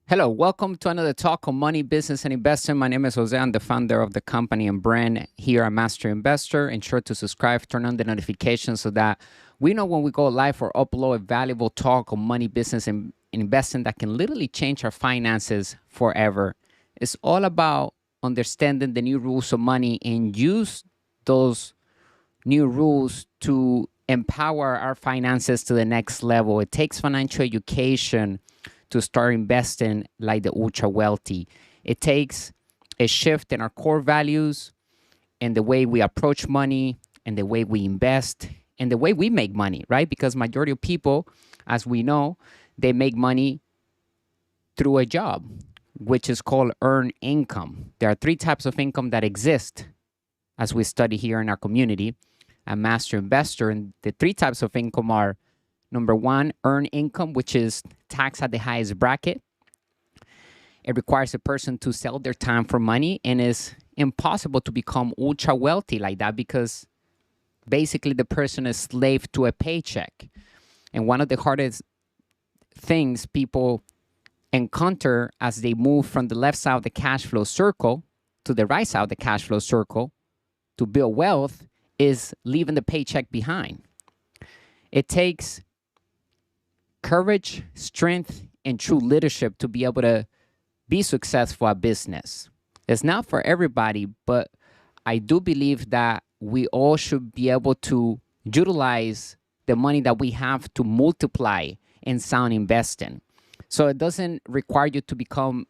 Hello, welcome to another talk on money, business, and investing. My name is Jose. I'm the founder of the company and brand here at Master Investor. Ensure to subscribe, turn on the notifications so that we know when we go live or upload a valuable talk on money, business, and investing that can literally change our finances forever. It's all about understanding the new rules of money and use those new rules to empower our finances to the next level. It takes financial education to start investing like the ultra wealthy. It takes a shift in our core values and the way we approach money and the way we invest and the way we make money, right? Because majority of people, as we know, they make money through a job, which is called earned income. There are three types of income that exist as we study here in our community at Master Investor. And the three types of income are: number one, earned income, which is taxed at the highest bracket. It requires a person to sell their time for money, and it's impossible to become ultra wealthy like that because basically the person is slave to a paycheck. And one of the hardest things people encounter as they move from the left side of the cash flow circle to the right side of the cash flow circle to build wealth is leaving the paycheck behind. It takes courage, strength, and true leadership to be able to be successful at business. It's not for everybody, but I do believe that we all should be able to utilize the money that we have to multiply in sound investing. So it doesn't require you to become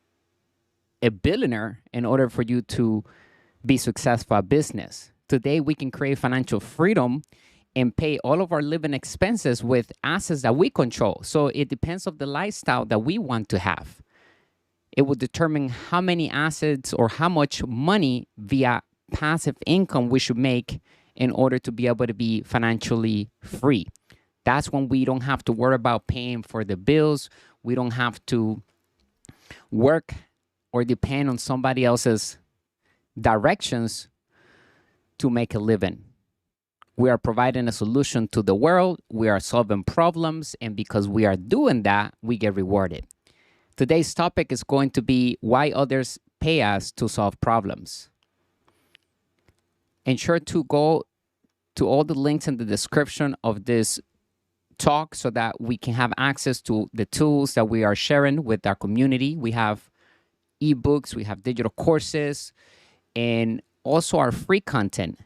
a billionaire in order for you to be successful at business. Today, we can create financial freedom and pay all of our living expenses with assets that we control. So it depends on the lifestyle that we want to have. It will determine how many assets or how much money via passive income we should make in order to be able to be financially free. That's when we don't have to worry about paying for the bills. We don't have to work or depend on somebody else's directions to make a living. We are providing a solution to the world. We are solving problems. And because we are doing that, we get rewarded. Today's topic is going to be why others pay us to solve problems. Ensure to go to all the links in the description of this talk so that we can have access to the tools that we are sharing with our community. We have ebooks, we have digital courses, and also our free content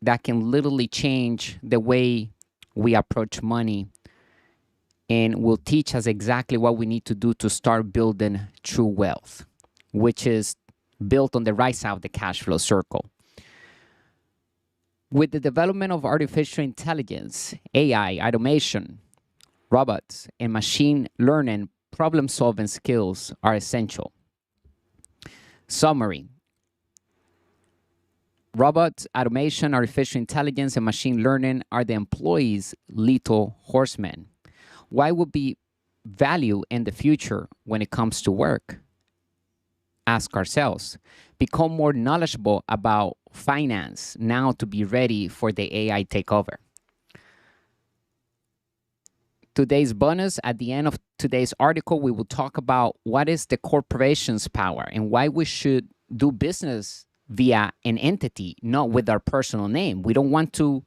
that can literally change the way we approach money and will teach us exactly what we need to do to start building true wealth, which is built on the right side of the cash flow circle. With the development of artificial intelligence, AI, automation, robots, and machine learning, problem-solving skills are essential. Summary: robots, automation, artificial intelligence, and machine learning are the employees' lethal horsemen. Why would be value in the future when it comes to work? Ask ourselves. Become more knowledgeable about finance now to be ready for the AI takeover. Today's bonus: at the end of today's article, we will talk about what is the corporation's power and why we should do business via an entity, not with our personal name. We don't want to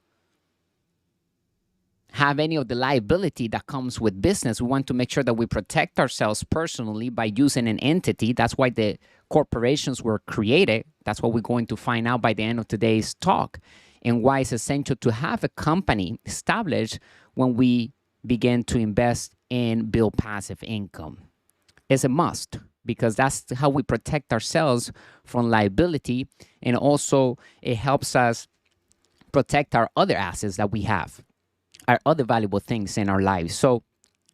have any of the liability that comes with business. We want to make sure that we protect ourselves personally by using an entity. That's why the corporations were created. That's what we're going to find out by the end of today's talk, and why it's essential to have a company established when we begin to invest and build passive income. It's a must, because that's how we protect ourselves from liability, and also it helps us protect our other assets that we have, our other valuable things in our lives. So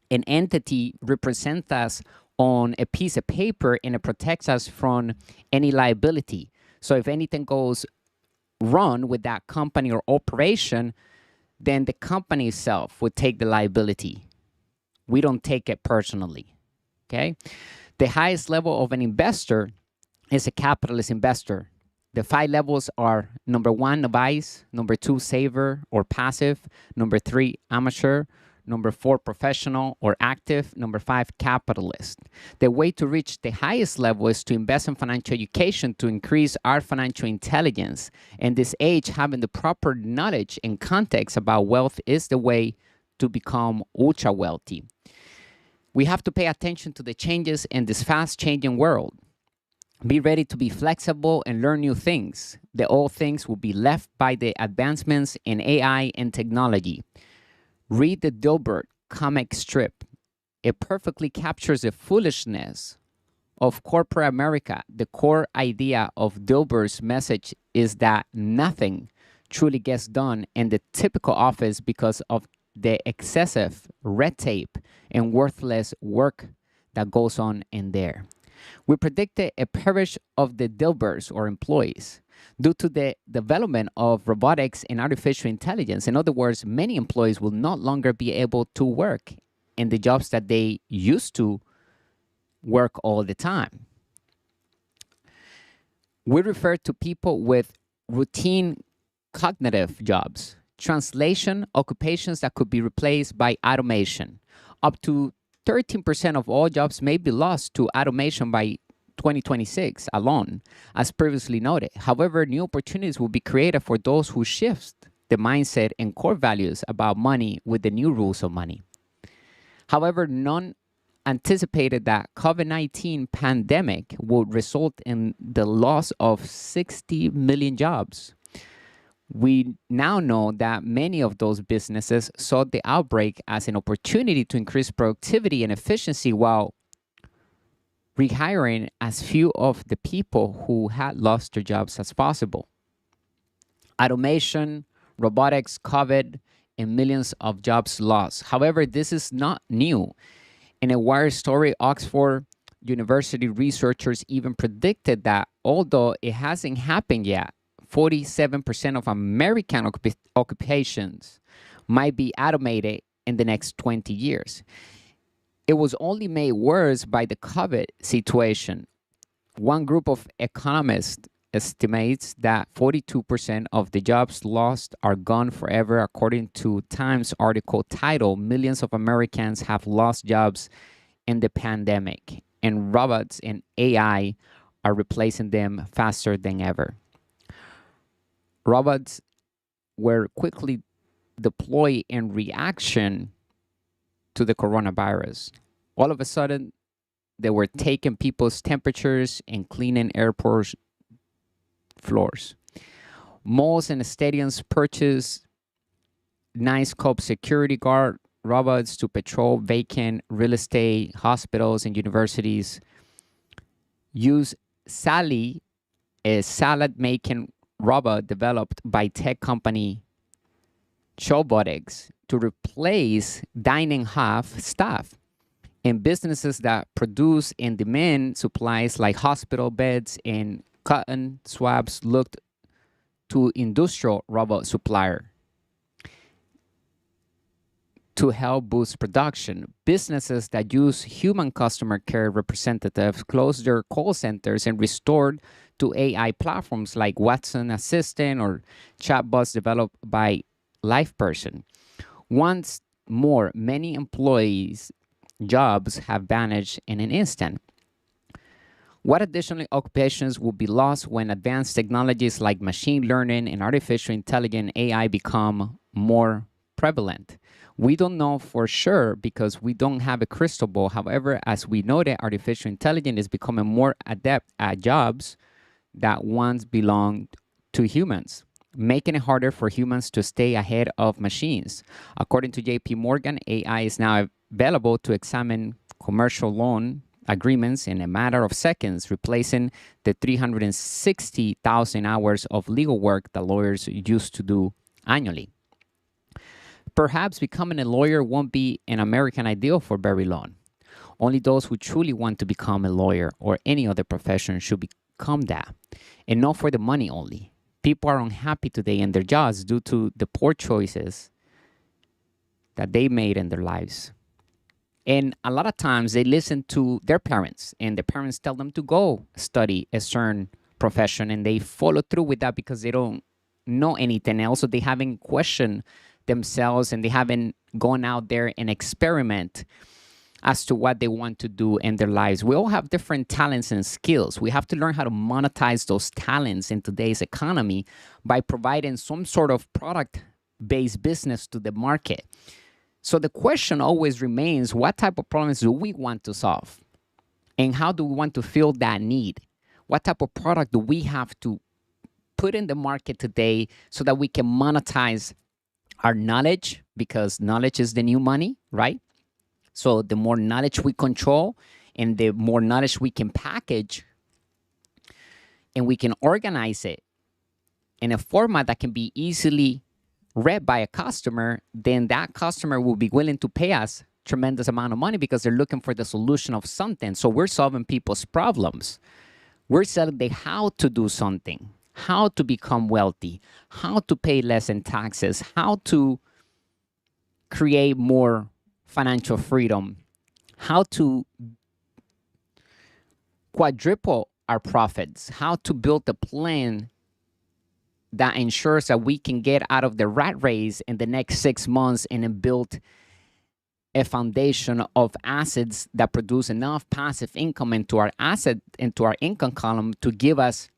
an entity represents us on a piece of paper, and it protects us from any liability. So if anything goes wrong with that company or operation, then the company itself would take the liability. We don't take it personally, okay? The highest level of an investor is a capitalist investor. The 5 levels are: number 1, novice; number 2, saver or passive; number 3, amateur; Number 4, professional or active. Number 5, capitalist. The way to reach the highest level is to invest in financial education to increase our financial intelligence. In this age, having the proper knowledge and context about wealth is the way to become ultra wealthy. We have to pay attention to the changes in this fast changing world. Be ready to be flexible and learn new things. The old things will be left by the advancements in AI and technology. Read the Dilbert comic strip. It perfectly captures the foolishness of corporate America. The core idea of Dilbert's message is that nothing truly gets done in the typical office because of the excessive red tape and worthless work that goes on in there. We predicted a perish of the Dilberts or employees due to the development of robotics and artificial intelligence. In other words, many employees will no longer be able to work in the jobs that they used to work all the time. We refer to people with routine cognitive jobs, translation occupations that could be replaced by automation. Up to 13% of all jobs may be lost to automation by 2026 alone, as previously noted. However, new opportunities will be created for those who shift the mindset and core values about money with the new rules of money. However, none anticipated that COVID-19 pandemic would result in the loss of 60 million jobs. We now know that many of those businesses saw the outbreak as an opportunity to increase productivity and efficiency while rehiring as few of the people who had lost their jobs as possible. Automation, robotics, COVID, and millions of jobs lost. However, this is not new. In a Wired story, Oxford University researchers even predicted that although it hasn't happened yet, 47% of American occupations might be automated in the next 20 years. It was only made worse by the COVID situation. One group of economists estimates that 42% of the jobs lost are gone forever, according to Times article titled "Millions of Americans Have Lost Jobs in the Pandemic, and Robots and AI are Replacing Them Faster Than Ever." Robots were quickly deployed in reaction to the coronavirus. All of a sudden, they were taking people's temperatures and cleaning airport floors. Malls and stadiums purchased nice scope security guard robots to patrol vacant real estate. Hospitals and universities use Sally, a salad-making robot developed by tech company Chobotics, to replace dining half staff. In businesses that produce and demand supplies like hospital beds and cotton swabs looked to industrial robot supplier to help boost production. Businesses that use human customer care representatives closed their call centers and restored to AI platforms like Watson Assistant or chatbots developed by LivePerson. Once more, many employees' jobs have vanished in an instant. What additional occupations will be lost when advanced technologies like machine learning and artificial intelligence AI become more prevalent? We don't know for sure because we don't have a crystal ball. However, as we know that artificial intelligence is becoming more adept at jobs that once belonged to humans, making it harder for humans to stay ahead of machines. According to JP Morgan, AI is now available to examine commercial loan agreements in a matter of seconds, replacing the 360,000 hours of legal work that lawyers used to do annually. Perhaps becoming a lawyer won't be an American ideal for very long. Only those who truly want to become a lawyer or any other profession should become that, and not for the money only. People are unhappy today in their jobs due to the poor choices that they made in their lives. And a lot of times they listen to their parents, and their parents tell them to go study a certain profession, and they follow through with that because they don't know anything else, so they haven't questioned themselves and they haven't gone out there and experiment as to what they want to do in their lives. We all have different talents and skills. We have to learn how to monetize those talents in today's economy by providing some sort of product-based business to the market. So the question always remains, what type of problems do we want to solve? And how do we want to fill that need? What type of product do we have to put in the market today so that we can monetize our knowledge? Because knowledge is the new money, right? So the more knowledge we control and the more knowledge we can package and we can organize it in a format that can be easily read by a customer, then that customer will be willing to pay us tremendous amount of money because they're looking for the solution of something. So we're solving people's problems. We're selling them how to do something, how to become wealthy, how to pay less in taxes, how to create more financial freedom, how to quadruple our profits, how to build a plan that ensures that we can get out of the rat race in the next 6 months and then build a foundation of assets that produce enough passive income into our income column to give us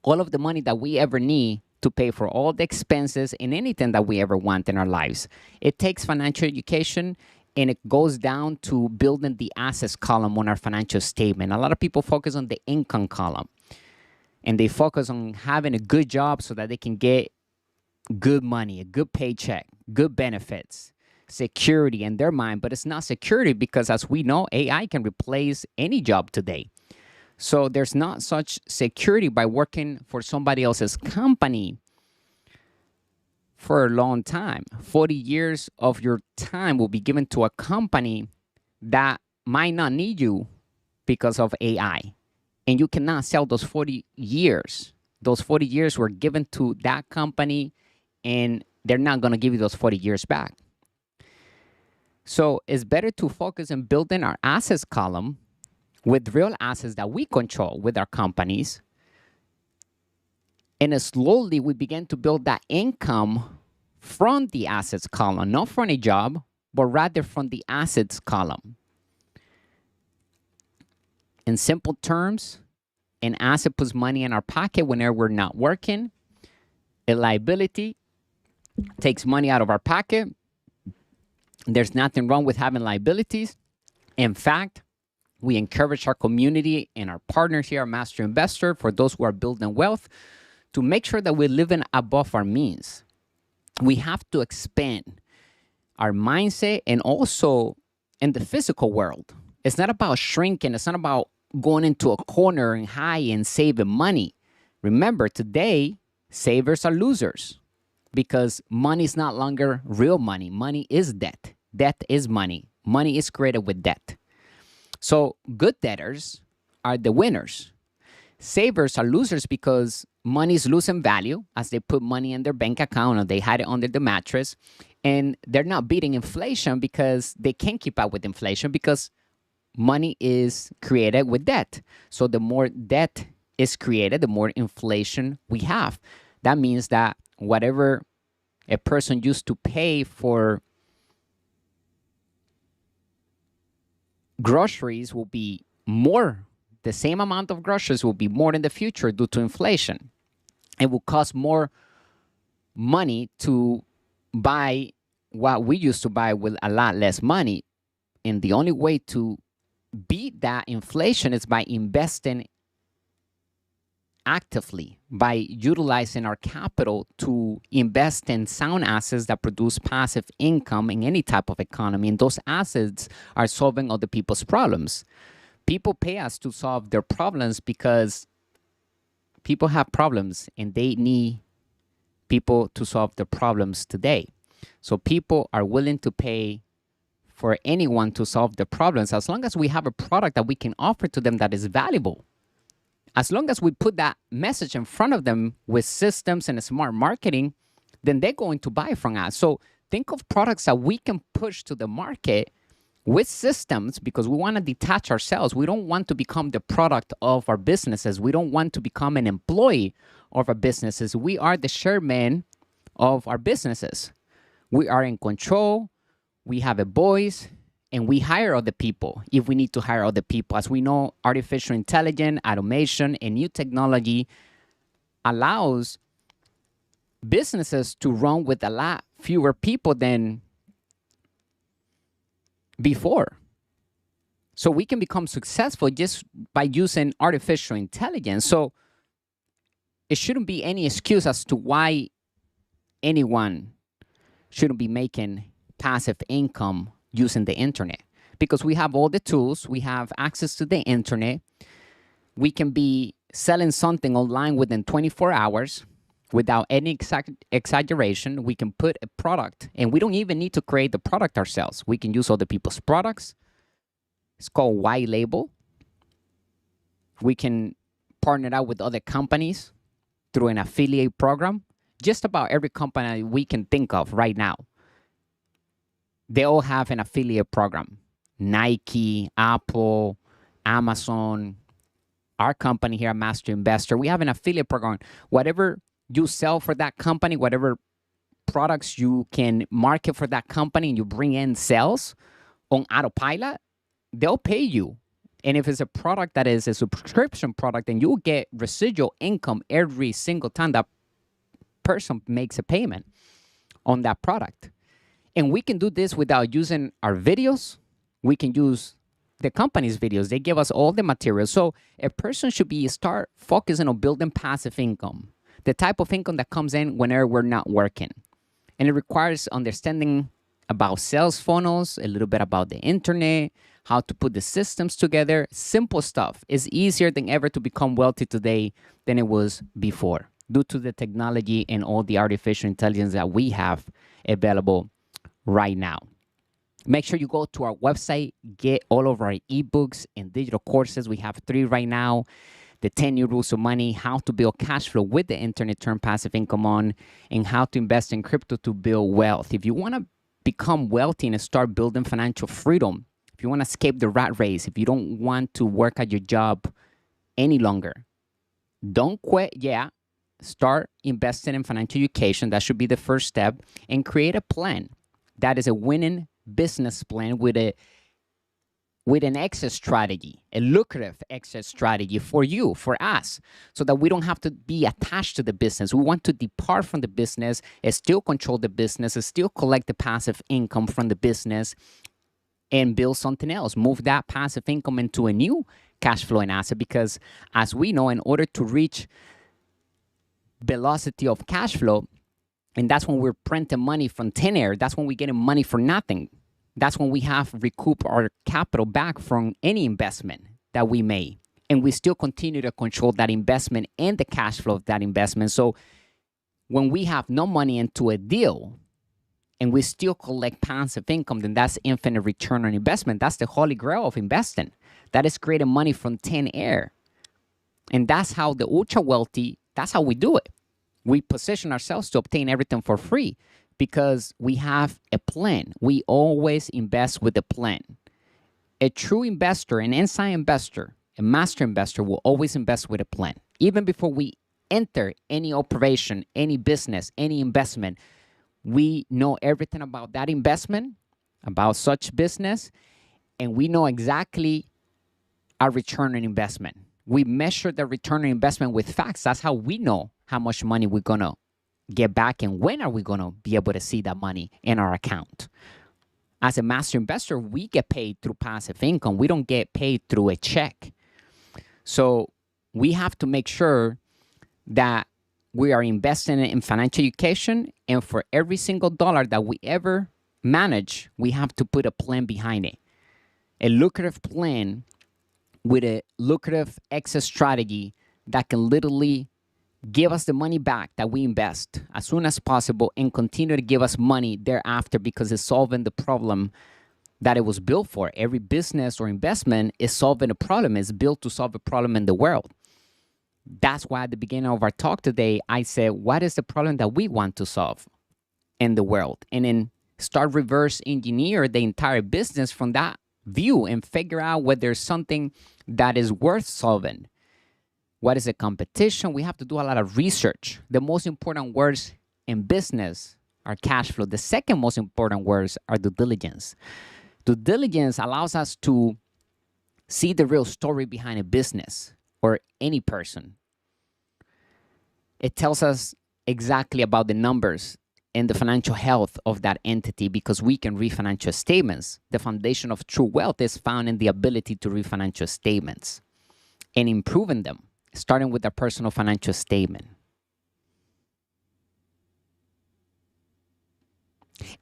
all of the money that we ever need to pay for all the expenses and anything that we ever want in our lives. It takes financial education, and it goes down to building the assets column on our financial statement. A lot of people focus on the income column, and they focus on having a good job so that they can get good money, a good paycheck, good benefits, security in their mind. But it's not security because, as we know, AI can replace any job today. So there's not such security by working for somebody else's company for a long time. 40 years of your time will be given to a company that might not need you because of AI. And you cannot sell those 40 years. Those 40 years were given to that company, and they're not going to give you those 40 years back. So it's better to focus on building our assets column with real assets that we control with our companies. And slowly we begin to build that income from the assets column, not from a job, but rather from the assets column. In simple terms, an asset puts money in our pocket whenever we're not working. A liability takes money out of our pocket. There's nothing wrong with having liabilities. In fact, we encourage our community and our partners here at Master Investor, for those who are building wealth, to make sure that we're living above our means. We have to expand our mindset and also in the physical world. It's not about shrinking. It's not about going into a corner and hide and saving money. Remember, today, savers are losers because money is not longer real money. Money is debt. Debt is money. Money is created with debt. So good debtors are the winners. Savers are losers because money is losing value as they put money in their bank account or they hide it under the mattress. And they're not beating inflation because they can't keep up with inflation because money is created with debt. So the more debt is created, the more inflation we have. That means that whatever a person used to pay for groceries will be more. The same amount of groceries will be more in the future due to inflation. It will cost more money to buy what we used to buy with a lot less money. And the only way to beat that inflation is by investing actively, by utilizing our capital to invest in sound assets that produce passive income in any type of economy. And those assets are solving other people's problems. People pay us to solve their problems because people have problems and they need people to solve their problems today. So people are willing to pay for anyone to solve the problems as long as we have a product that we can offer to them that is valuable. As long as we put that message in front of them with systems and smart marketing, then they're going to buy from us. So think of products that we can push to the market with systems, because we want to detach ourselves. We don't want to become the product of our businesses. We don't want to become an employee of our businesses. We are the chairman of our businesses. We are in control. We have a voice, and we hire other people if we need to hire other people. As we know, artificial intelligence, automation, and new technology allows businesses to run with a lot fewer people than before. So we can become successful just by using artificial intelligence. So it shouldn't be any excuse as to why anyone shouldn't be making passive income using the internet, because we have all the tools, we have access to the internet. We can be selling something online within 24 hours without any exaggeration. We can put a product, and we don't even need to create the product ourselves. We can use other people's products. It's called white label. We can partner out with other companies through an affiliate program. Just about every company we can think of right now, they all have an affiliate program. Nike, Apple, Amazon, our company here at Master Investor, we have an affiliate program. Whatever you sell for that company, whatever products you can market for that company, and you bring in sales on autopilot, they'll pay you. And if it's a product that is a subscription product, then you'll get residual income every single time that person makes a payment on that product. And we can do this without using our videos. We can use the company's videos. They give us all the material. So a person should start focusing on building passive income, the type of income that comes in whenever we're not working. And it requires understanding about sales funnels, a little bit about the internet, how to put the systems together. Simple stuff. It's easier than ever to become wealthy today than it was before, due to the technology and all the artificial intelligence that we have available right now. Make sure you go to our website, get all of our ebooks and digital courses. We have 3 right now. The 10 New Rules of Money, how to build cash flow with the internet, turn passive income on, and how to invest in crypto to build wealth. If you want to become wealthy and start building financial freedom, if you want to escape the rat race, if you don't want to work at your job any longer, don't quit yet. Start investing in financial education. That should be the first step. And create a plan that is a winning business plan with an exit strategy, a lucrative exit strategy for you, for us, so that we don't have to be attached to the business. We want to depart from the business and still control the business and still collect the passive income from the business and build something else. Move that passive income into a new cash flowing asset, because as we know, in order to reach velocity of cash flow, and that's when we're printing money from thin air, that's when we're getting money for nothing. That's when we have recoup our capital back from any investment that we made. And we still continue to control that investment and the cash flow of that investment. So when we have no money into a deal and we still collect passive income, then that's infinite return on investment. That's the holy grail of investing. That is creating money from thin air. And that's how the ultra wealthy, that's how we do it. We position ourselves to obtain everything for free because we have a plan. We always invest with a plan. A true investor, an inside investor, a master investor will always invest with a plan. Even before we enter any operation, any business, any investment, we know everything about that investment, about such business, and we know exactly our return on investment. We measure the return on investment with facts. That's how we know how much money we're going to get back and when are we going to be able to see that money in our account. As a master investor, we get paid through passive income. We don't get paid through a check. So we have to make sure that we are investing in financial education, and for every single dollar that we ever manage, we have to put a plan behind it. A lucrative plan with a lucrative exit strategy that can literally give us the money back that we invest as soon as possible and continue to give us money thereafter, because it's solving the problem that it was built for. Every business or investment is solving a problem. It's built to solve a problem in the world. That's why at the beginning of our talk today, I said, what is the problem that we want to solve in the world? And then start reverse engineer the entire business from that view and figure out whether there's something that is worth solving. What is the competition? We have to do a lot of research. The most important words in business our cash flow. The second most important words are due diligence. Due diligence allows us to see the real story behind a business or any person. It tells us exactly about the numbers and the financial health of that entity because we can read financial statements. The foundation of true wealth is found in the ability to read financial statements and improving them, starting with our personal financial statement.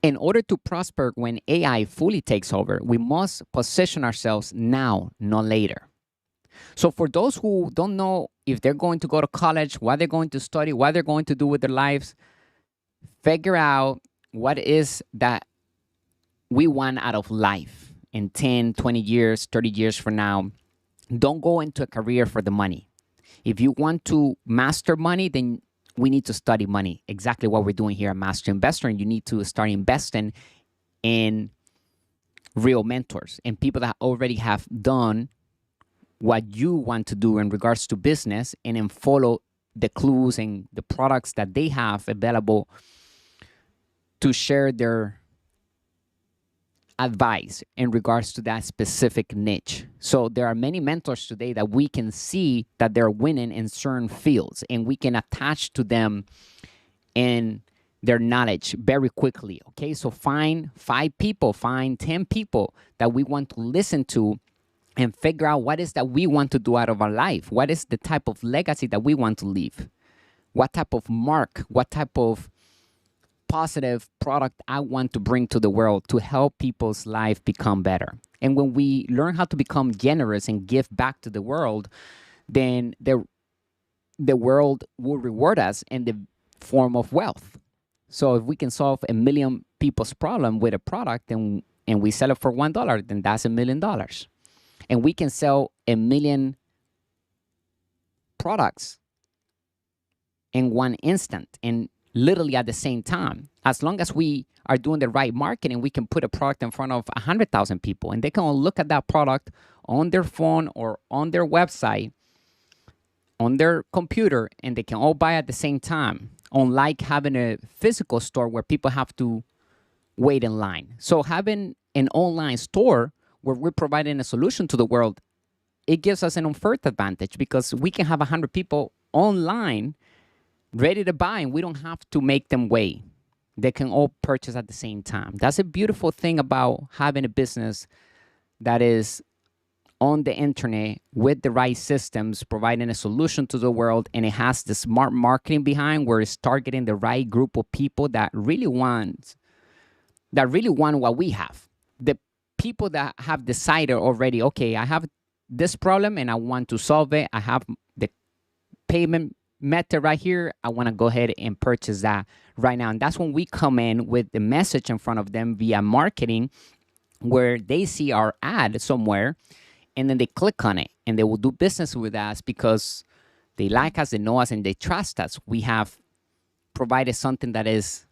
In order to prosper when AI fully takes over, we must position ourselves now, not later. So for those who don't know if they're going to go to college, what they're going to study, what they're going to do with their lives, figure out what is that we want out of life in 10, 20 years, 30 years from now. Don't go into a career for the money. If you want to master money, then we need to study money. Exactly what we're doing here at Master Investor. And you need to start investing in real mentors and people that already have done what you want to do in regards to business, and then follow the clues and the products that they have available to share their advice in regards to that specific niche. So there are many mentors today that we can see that they're winning in certain fields, and we can attach to them and their knowledge very quickly. Okay, so find 5 people, find 10 people that we want to listen to and figure out what is that we want to do out of our life. What is the type of legacy that we want to leave? What type of mark, what type of positive product I want to bring to the world to help people's life become better. And when we learn how to become generous and give back to the world, then the world will reward us in the form of wealth. So if we can solve 1 million people's problem with a product and we sell it for $1, then that's $1 million. And we can sell 1 million products in one instant and literally at the same time. As long as we are doing the right marketing, we can put a product in front of 100,000 people, and they can all look at that product on their phone or on their website, on their computer, and they can all buy at the same time, unlike having a physical store where people have to wait in line. So having an online store where we're providing a solution to the world, it gives us an unfair advantage because we can have 100 people online ready to buy, and we don't have to make them wait. They can all purchase at the same time. That's a beautiful thing about having a business that is on the internet with the right systems, providing a solution to the world, and it has the smart marketing behind where it's targeting the right group of people that really want what we have. The people that have decided already, okay, I have this problem and I want to solve it. I have the payment method right here. I want to go ahead and purchase that right now. And that's when we come in with the message in front of them via marketing, where they see our ad somewhere and then they click on it and they will do business with us because they like us, they know us, and they trust us. We have provided something that is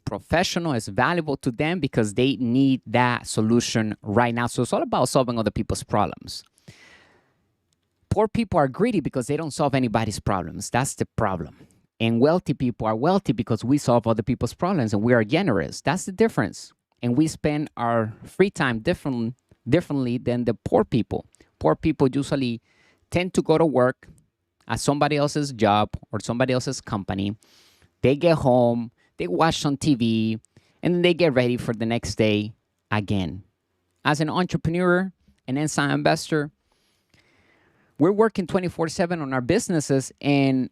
professional, is valuable to them because they need that solution right now. So it's all about solving other people's problems. Poor people are greedy because they don't solve anybody's problems. That's the problem. And wealthy people are wealthy because we solve other people's problems and we are generous. That's the difference. And we spend our free time differently than the poor people. Poor people usually tend to go to work at somebody else's job or somebody else's company. They get home, they watch on TV, and then they get ready for the next day again. As an entrepreneur, an inside investor, we're working 24/7 on our businesses and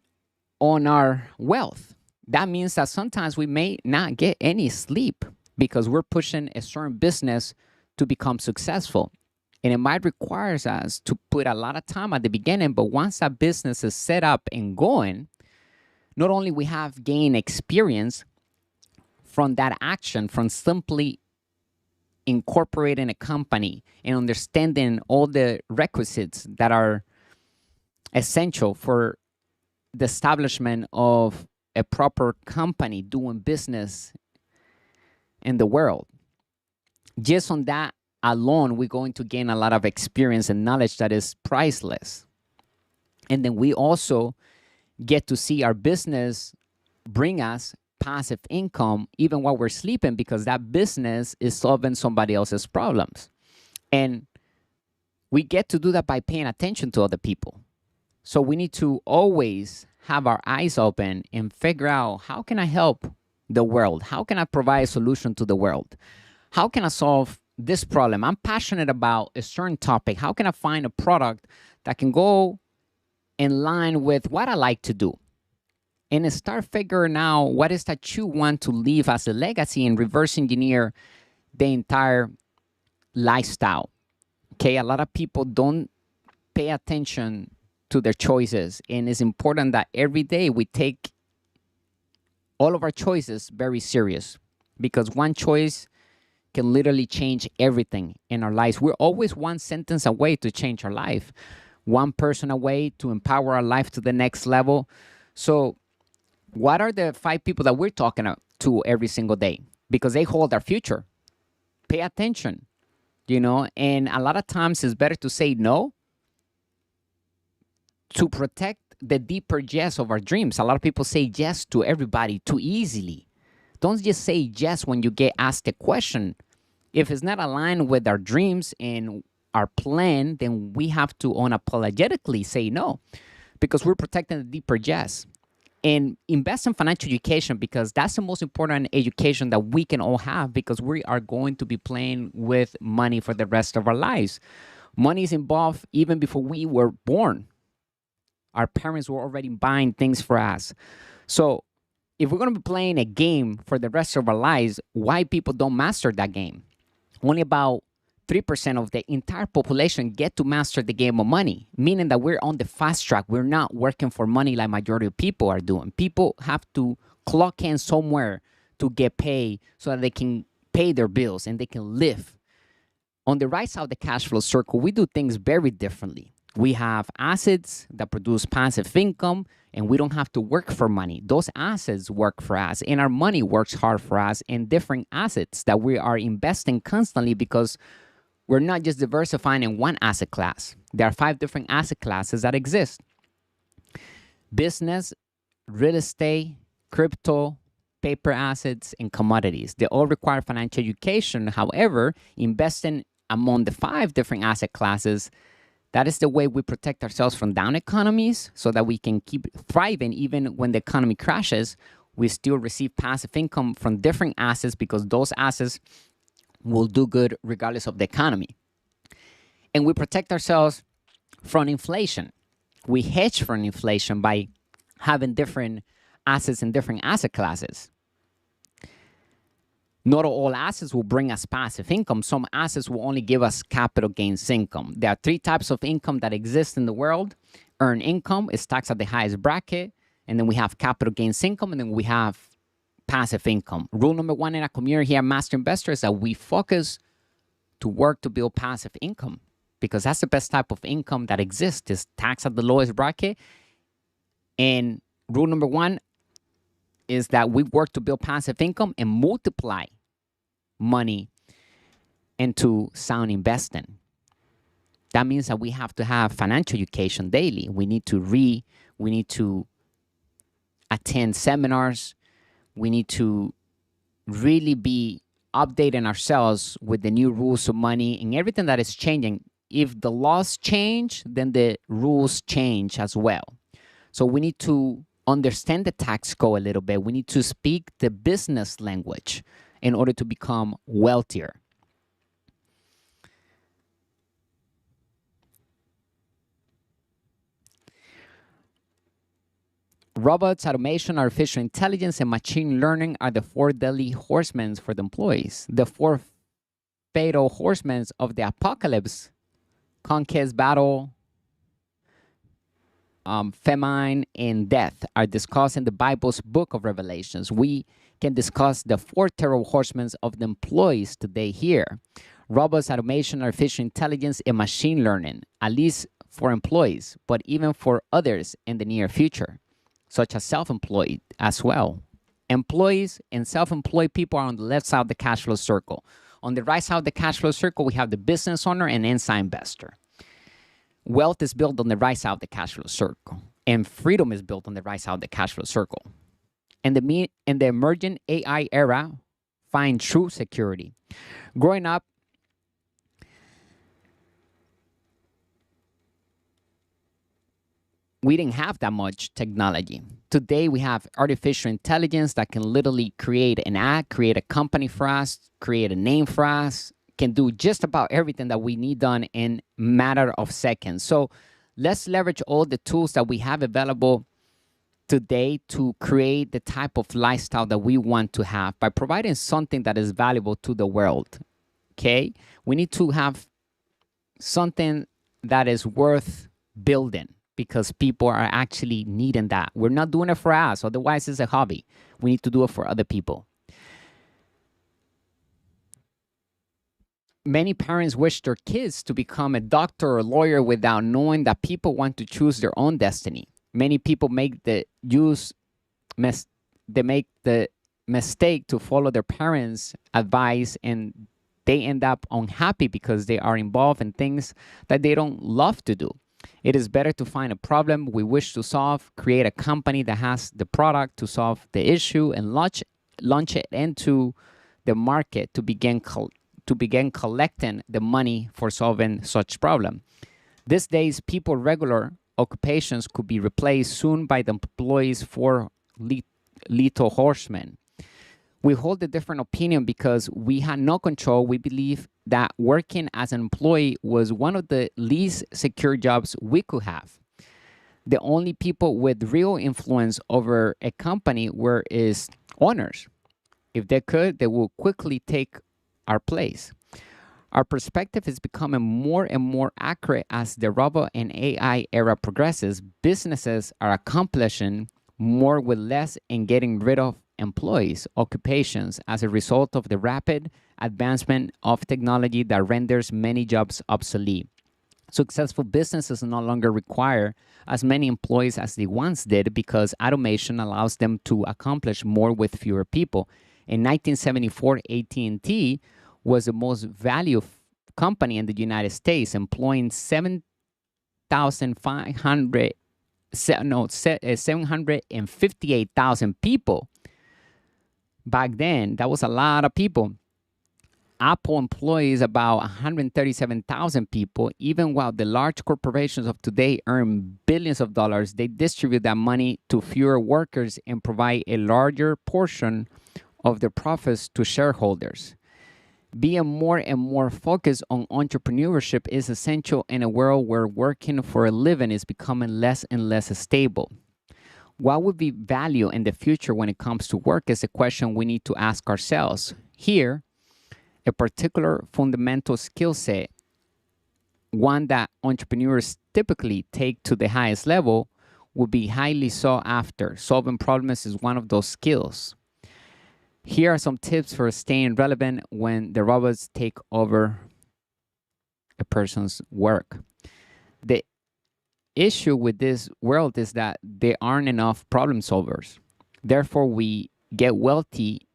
on our wealth. That means that sometimes we may not get any sleep because we're pushing a certain business to become successful. And it might require us to put a lot of time at the beginning, but once that business is set up and going, not only we have gained experience from that action, from simply incorporating a company and understanding all the requisites that are essential for the establishment of a proper company doing business in the world. Just on that alone, we're going to gain a lot of experience and knowledge that is priceless. And then we also get to see our business bring us passive income even while we're sleeping, because that business is solving somebody else's problems. And we get to do that by paying attention to other people. So we need to always have our eyes open and figure out, how can I help the world? How can I provide a solution to the world? How can I solve this problem? I'm passionate about a certain topic. How can I find a product that can go in line with what I like to do? And start figuring out what is that you want to leave as a legacy and reverse engineer the entire lifestyle. Okay, a lot of people don't pay attention to their choices, and it's important that every day we take all of our choices very serious, because one choice can literally change everything in our lives. We're always one sentence away to change our life, one person away to empower our life to the next level. So what are the 5 people that we're talking to every single day? Because they hold our future. Pay attention, and a lot of times it's better to say no to protect the deeper yes of our dreams. A lot of people say yes to everybody too easily. Don't just say yes when you get asked a question. If it's not aligned with our dreams and our plan, then we have to unapologetically say no, because we're protecting the deeper yes. And invest in financial education, because that's the most important education that we can all have, because we are going to be playing with money for the rest of our lives. Money is involved even before we were born. Our parents were already buying things for us. So if we're going to be playing a game for the rest of our lives, why people don't master that game? Only about 3% of the entire population get to master the game of money, meaning that we're on the fast track. We're not working for money like majority of people are doing. People have to clock in somewhere to get paid so that they can pay their bills and they can live. On the right side of the cash flow circle, we do things very differently. We have assets that produce passive income, and we don't have to work for money. Those assets work for us, and our money works hard for us in different assets that we are investing constantly, because we're not just diversifying in one asset class. There are 5 different asset classes that exist: business, real estate, crypto, paper assets, and commodities. They all require financial education. However, investing among the 5 different asset classes, that is the way we protect ourselves from down economies, so that we can keep thriving even when the economy crashes. We still receive passive income from different assets, because those assets will do good regardless of the economy. And we protect ourselves from inflation. We hedge from inflation by having different assets in different asset classes. Not all assets will bring us passive income. Some assets will only give us capital gains income. There are 3 types of income that exist in the world. Earned income is taxed at the highest bracket. And then we have capital gains income. And then we have passive income. Rule number 1 in our community here at Master Investor is that we focus to work to build passive income, because that's the best type of income that exists, is taxed at the lowest bracket. And rule number 1 is that we work to build passive income and multiply money into sound investing. That means that we have to have financial education daily. We need to read, we need to attend seminars, we need to really be updating ourselves with the new rules of money and everything that is changing. If the laws change, then the rules change as well. So we need to understand the tax code a little bit. We need to speak the business language in order to become wealthier. Robots, automation, artificial intelligence, and machine learning are the 4 deadly horsemen for the employees. The 4 fatal horsemen of the apocalypse: conquest, battle, famine, and death, are discussed in the Bible's book of Revelations. We can discuss the 4 terrible horsemen of the employees today here: robots, automation, artificial intelligence, and machine learning, at least for employees, but even for others in the near future, such as self-employed as well. Employees and self-employed people are on the left side of the cash flow circle. On the right side of the cash flow circle, we have the business owner and inside investor. Wealth is built on the right side of the cash flow circle, and freedom is built on the right side of the cash flow circle. and the emerging AI era find true security. Growing up, we didn't have that much technology. Today, we have artificial intelligence that can literally create an ad, create a company for us, create a name for us, can do just about everything that we need done in matter of seconds. So let's leverage all the tools that we have available today to create the type of lifestyle that we want to have by providing something that is valuable to the world. Okay? We need to have something that is worth building because people are actually needing that. We're not doing it for us, otherwise it's a hobby. We need to do it for other people. Many parents wish their kids to become a doctor or lawyer without knowing that people want to choose their own destiny. Many people make the mistake to follow their parents' advice, and they end up unhappy because they are involved in things that they don't love to do. It is better to find a problem we wish to solve, create a company that has the product to solve the issue, and launch it into the market to begin collecting the money for solving such problem. These days, people regular occupations could be replaced soon by the employees for lethal horsemen. We hold a different opinion because we had no control. We believe that working as an employee was one of the least secure jobs we could have. The only people with real influence over a company were its owners. If they could, they would quickly take our place. Our perspective is becoming more and more accurate as the robot and AI era progresses. Businesses are accomplishing more with less and getting rid of employees, occupations as a result of the rapid advancement of technology that renders many jobs obsolete. Successful businesses no longer require as many employees as they once did because automation allows them to accomplish more with fewer people. In 1974, AT&T was the most valued company in the United States, employing 758,000 people. Back then, that was a lot of people. Apple employs about 137,000 people. Even while the large corporations of today earn billions of dollars, they distribute that money to fewer workers and provide a larger portion of their profits to shareholders. Being more and more focused on entrepreneurship is essential in a world where working for a living is becoming less and less stable. What would be value in the future when it comes to work is a question we need to ask ourselves. Here, a particular fundamental skill set, one that entrepreneurs typically take to the highest level, will be highly sought after. Solving problems is one of those skills. Here are some tips for staying relevant when the robots take over a person's work. The issue with this world is that there aren't enough problem solvers. Therefore, we get wealthy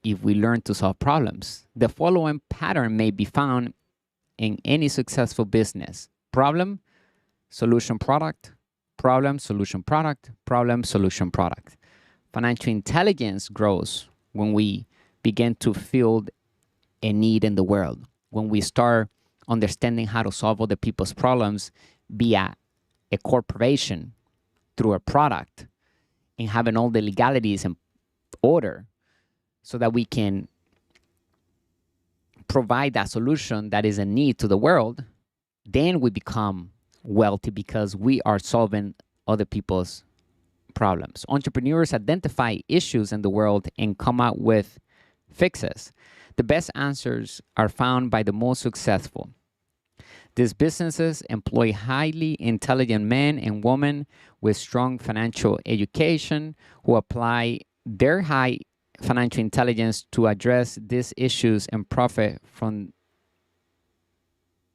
if we learn to solve problems. The following pattern may be found in any successful business: problem, solution, product, problem, solution, product, problem, solution, product. Financial intelligence grows when we begin to feel a need in the world, when we start understanding how to solve other people's problems via a corporation through a product, and having all the legalities in order so that we can provide that solution that is a need to the world, then we become wealthy because we are solving other people's problems. Entrepreneurs identify issues in the world and come out with fixes. The best answers are found by the most successful. These businesses employ highly intelligent men and women with strong financial education who apply their high financial intelligence to address these issues and profit from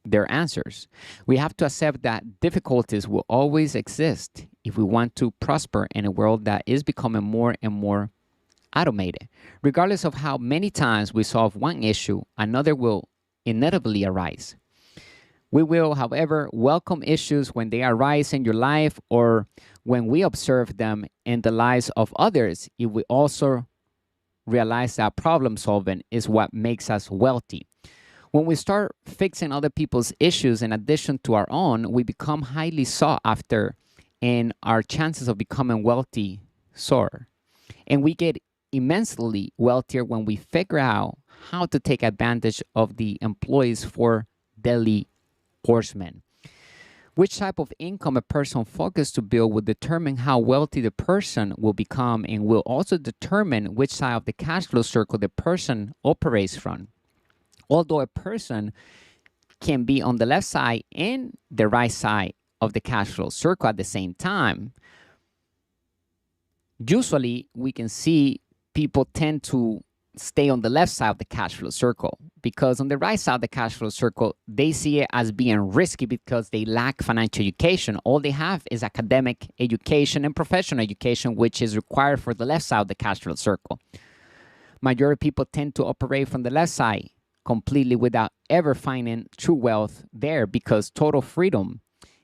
their answers. We have to accept that difficulties will always exist if we want to prosper in a world that is becoming more and more automated. Regardless of how many times we solve one issue, another will inevitably arise. We will, however, welcome issues when they arise in your life or When we observe them in the lives of others, if we also realize that problem solving is what makes us wealthy. When we start fixing other people's issues in addition to our own, we become highly sought after and our chances of becoming wealthy soar. And we get immensely wealthier when we figure out how to take advantage of the employees for daily horsemen. Which type of income a person focuses to build will determine how wealthy the person will become and will also determine which side of the cash flow circle the person operates from. Although a person can be on the left side and the right side of the cash flow circle at the same time, usually we can see people tend to stay on the left side of the cash flow circle because on the right side of the cash flow circle, they see it as being risky because they lack financial education. All they have is academic education and professional education, which is required for the left side of the cash flow circle. Majority of people tend to operate from the left side completely without ever finding true wealth there because total freedom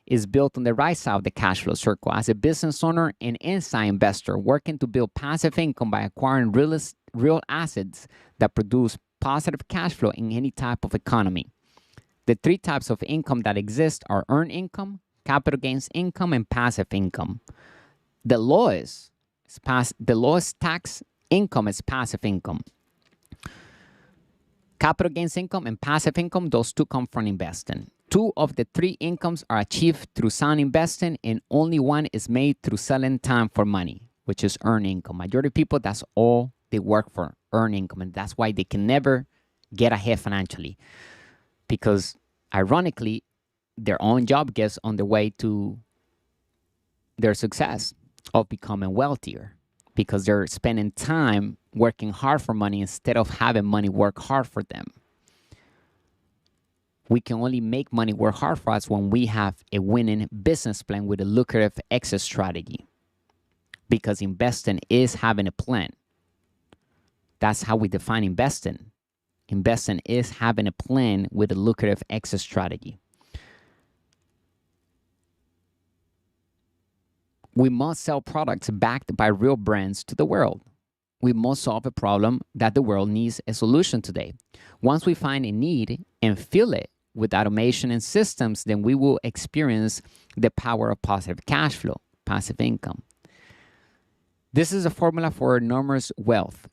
is built on the right side of the cash flow circle. As a business owner and inside investor, working to build passive income by acquiring real assets that produce positive cash flow in any type of economy. The three types of income that exist are earned income, capital gains income, and passive income. The lowest tax income is passive income. Capital gains income and passive income, those two come from investing. Two of the three incomes are achieved through sound investing, and only one is made through selling time for money, which is earned income. Majority of people, that's all they work for, earn income, and that's why they can never get ahead financially. Because ironically, their own job gets on the way to their success of becoming wealthier because they're spending time working hard for money instead of having money work hard for them. We can only make money work hard for us when we have a winning business plan with a lucrative exit strategy. Because investing is having a plan. That's how we define investing. Investing is having a plan with a lucrative exit strategy. We must sell products backed by real brands to the world. We must solve a problem that the world needs a solution today. Once we find a need and fill it with automation and systems, then we will experience the power of positive cash flow, passive income. This is a formula for enormous wealth.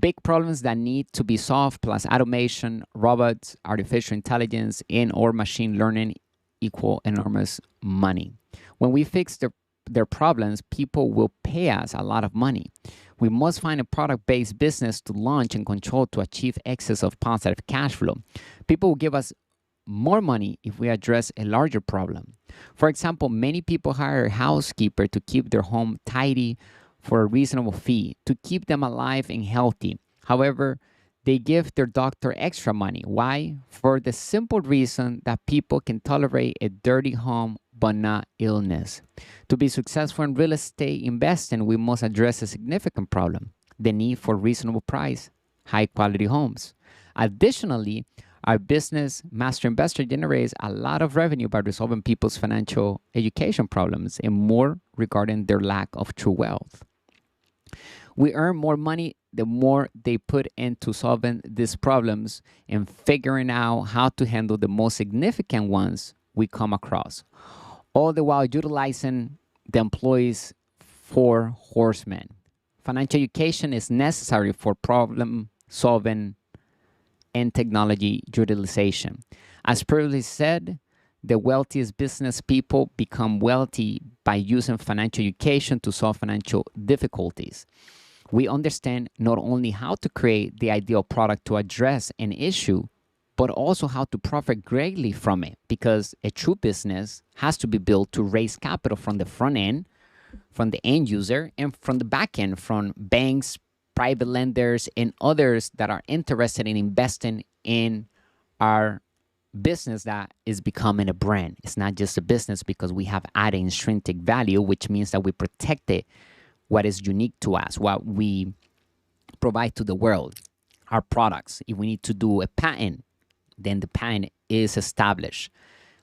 Big problems that need to be solved plus automation, robots, artificial intelligence, and or machine learning equal enormous money. When we fix their problems, people will pay us a lot of money. We must find a product-based business to launch and control to achieve excess of positive cash flow. People will give us more money if we address a larger problem. For example, many people hire a housekeeper to keep their home tidy for a reasonable fee, to keep them alive and healthy. However, they give their doctor extra money. Why? For the simple reason that people can tolerate a dirty home but not illness. To be successful in real estate investing, we must address a significant problem: the need for reasonable price, high quality homes. Additionally, our business, Master Investor, generates a lot of revenue by resolving people's financial education problems and more regarding their lack of true wealth. We earn more money the more they put into solving these problems and figuring out how to handle the most significant ones we come across, all the while utilizing the employees for horsemen. Financial education is necessary for problem solving and technology utilization. As previously said, the wealthiest business people become wealthy by using financial education to solve financial difficulties. We understand not only how to create the ideal product to address an issue, but also how to profit greatly from it, because a true business has to be built to raise capital from the front end, from the end user, and from the back end, from banks, private lenders, and others that are interested in investing in our business that is becoming a brand. It's not just a business because we have added intrinsic value, which means that we protect it, what is unique to us, what we provide to the world, our products. If we need to do a patent, then the patent is established.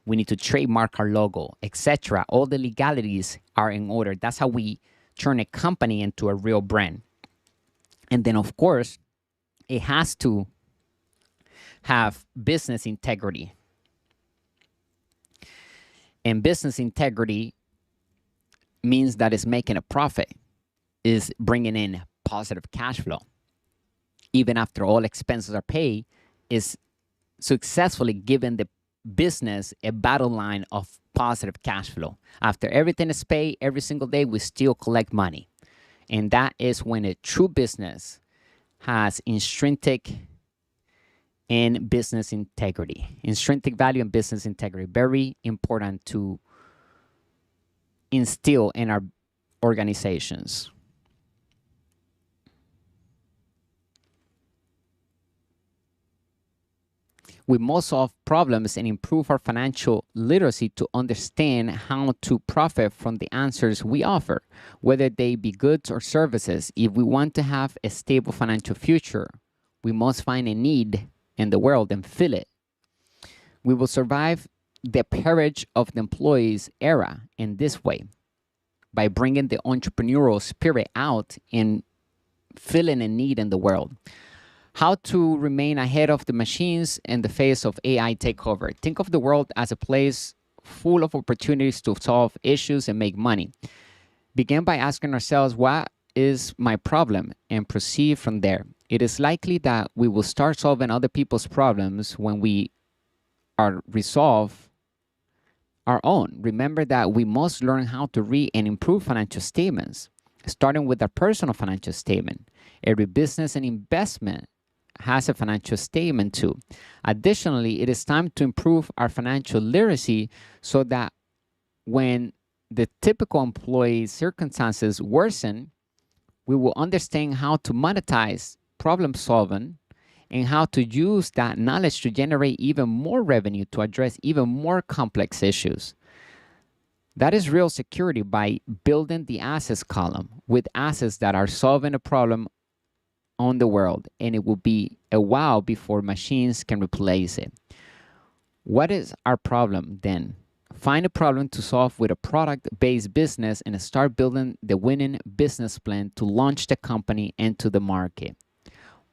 We need to trademark our logo, etc. All the legalities are in order. That's how we turn a company into a real brand. And then, of course, it has to have business integrity. And business integrity means that it's making a profit, is bringing in positive cash flow. Even after all expenses are paid, is successfully giving the business a bottom line of positive cash flow. After everything is paid, every single day, we still collect money. And that is when a true business has intrinsic and business integrity. Intrinsic value and business integrity. Very important to instill in our organizations. We must solve problems and improve our financial literacy to understand how to profit from the answers we offer, whether they be goods or services. If we want to have a stable financial future, we must find a need in the world and fill it. We will survive the peerage of the employees era in this way, by bringing the entrepreneurial spirit out and filling a need in the world. How to remain ahead of the machines in the face of AI takeover. Think of the world as a place full of opportunities to solve issues and make money. Begin by asking ourselves, what is my problem? And proceed from there. It is likely that we will start solving other people's problems when we are resolve our own. Remember that we must learn how to read and improve financial statements, starting with our personal financial statement. Every business and investment has a financial statement too. Additionally, it is time to improve our financial literacy so that when the typical employee circumstances worsen, we will understand how to monetize problem solving and how to use that knowledge to generate even more revenue to address even more complex issues. That is real security, by building the assets column with assets that are solving a problem on the world, and it will be a while before machines can replace it. What is our problem then? Find a problem to solve with a product-based business and start building the winning business plan to launch the company into the market.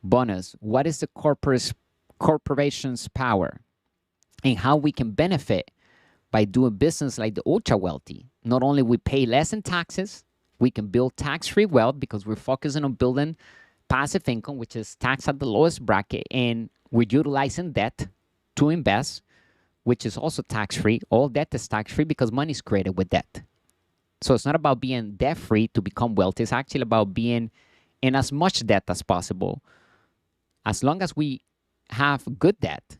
Bonus, what is the corporation's power and how we can benefit by doing business like the ultra wealthy? Not only we pay less in taxes, we can build tax-free wealth because we're focusing on building passive income, which is taxed at the lowest bracket, and we're utilizing debt to invest, which is also tax-free. All debt is tax-free because money is created with debt. So it's not about being debt-free to become wealthy. It's actually about being in as much debt as possible. As long as we have good debt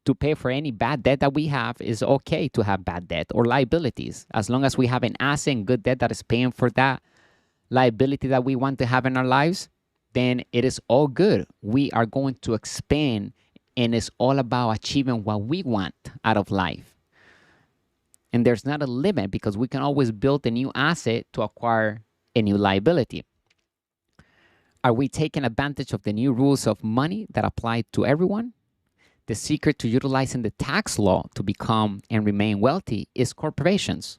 to pay for any bad debt that we have, is okay to have bad debt or liabilities. As long as we have an asset and good debt that is paying for that liability that we want to have in our lives, then it is all good. We are going to expand, and it's all about achieving what we want out of life. And there's not a limit because we can always build a new asset to acquire a new liability. Are we taking advantage of the new rules of money that apply to everyone? The secret to utilizing the tax law to become and remain wealthy is corporations.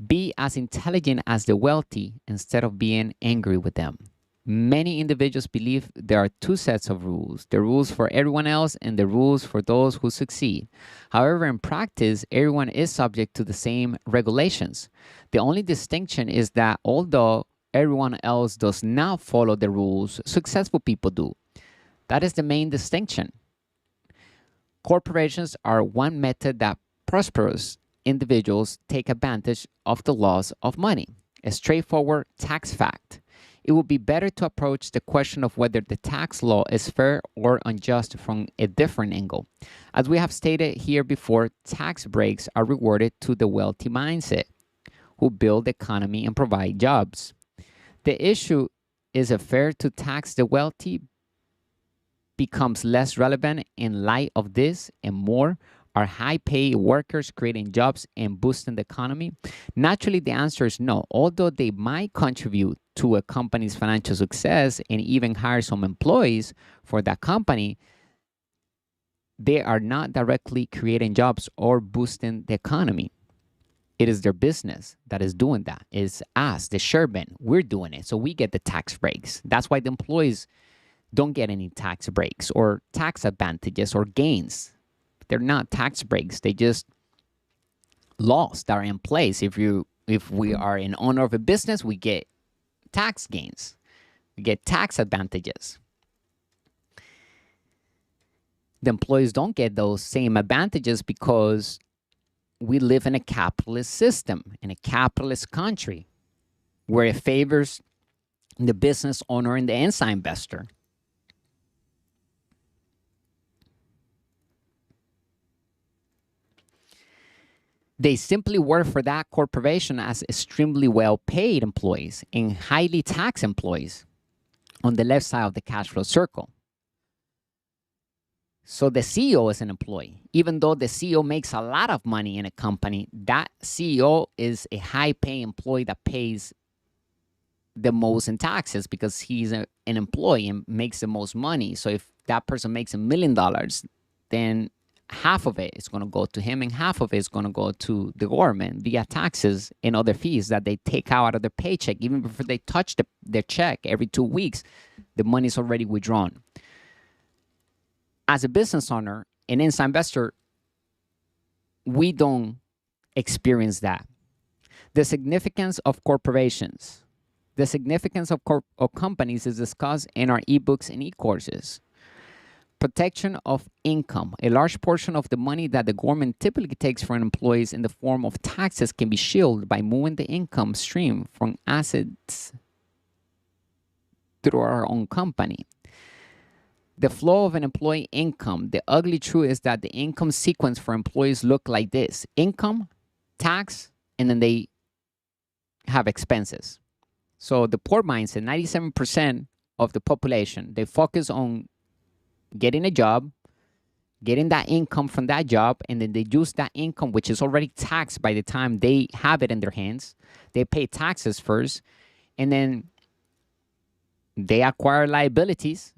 Be as intelligent as the wealthy instead of being angry with them. Many individuals believe there are two sets of rules, the rules for everyone else and the rules for those who succeed. However, in practice, everyone is subject to the same regulations. The only distinction is that although everyone else does not follow the rules, successful people do. That is the main distinction. Corporations are one method that prosperous individuals take advantage of the laws of money. A straightforward tax fact. It would be better to approach the question of whether the tax law is fair or unjust from a different angle. As we have stated here before, tax breaks are rewarded to the wealthy mindset, who build the economy and provide jobs. The issue is if fair to tax the wealthy becomes less relevant in light of this and more are high-paid workers creating jobs and boosting the economy? Naturally, the answer is no. Although they might contribute to a company's financial success and even hire some employees for that company, they are not directly creating jobs or boosting the economy. It is their business that is doing that. It's us, the sharemen. We're doing it. So we get the tax breaks. That's why the employees don't get any tax breaks or tax advantages or gains. They're not tax breaks. They just laws that are in place. If we are an owner of a business, we get tax gains. We get tax advantages. The employees don't get those same advantages because we live in a capitalist system, in a capitalist country, where it favors the business owner and the inside investor. They simply work for that corporation as extremely well-paid employees and highly taxed employees on the left side of the cash flow circle. So the CEO is an employee. Even though the CEO makes a lot of money in a company, that CEO is a high-paying employee that pays the most in taxes because he's an employee and makes the most money. So if that person makes $1 million, then half of it is going to go to him and half of it is going to go to the government via taxes and other fees that they take out of their paycheck. Even before they touch their check every 2 weeks, the money is already withdrawn. As a business owner, an inside investor, we don't experience that. The significance of corporations, the significance of companies is discussed in our ebooks and e-courses. Protection of income. A large portion of the money that the government typically takes from employees in the form of taxes can be shielded by moving the income stream from assets through our own company. The flow of an employee income. The ugly truth is that the income sequence for employees look like this: income, tax, and then they have expenses. So the poor mindset, 97% of the population, they focus on getting a job, getting that income from that job, and then they use that income, which is already taxed by the time they have it in their hands. They pay taxes first, and then they acquire liabilities.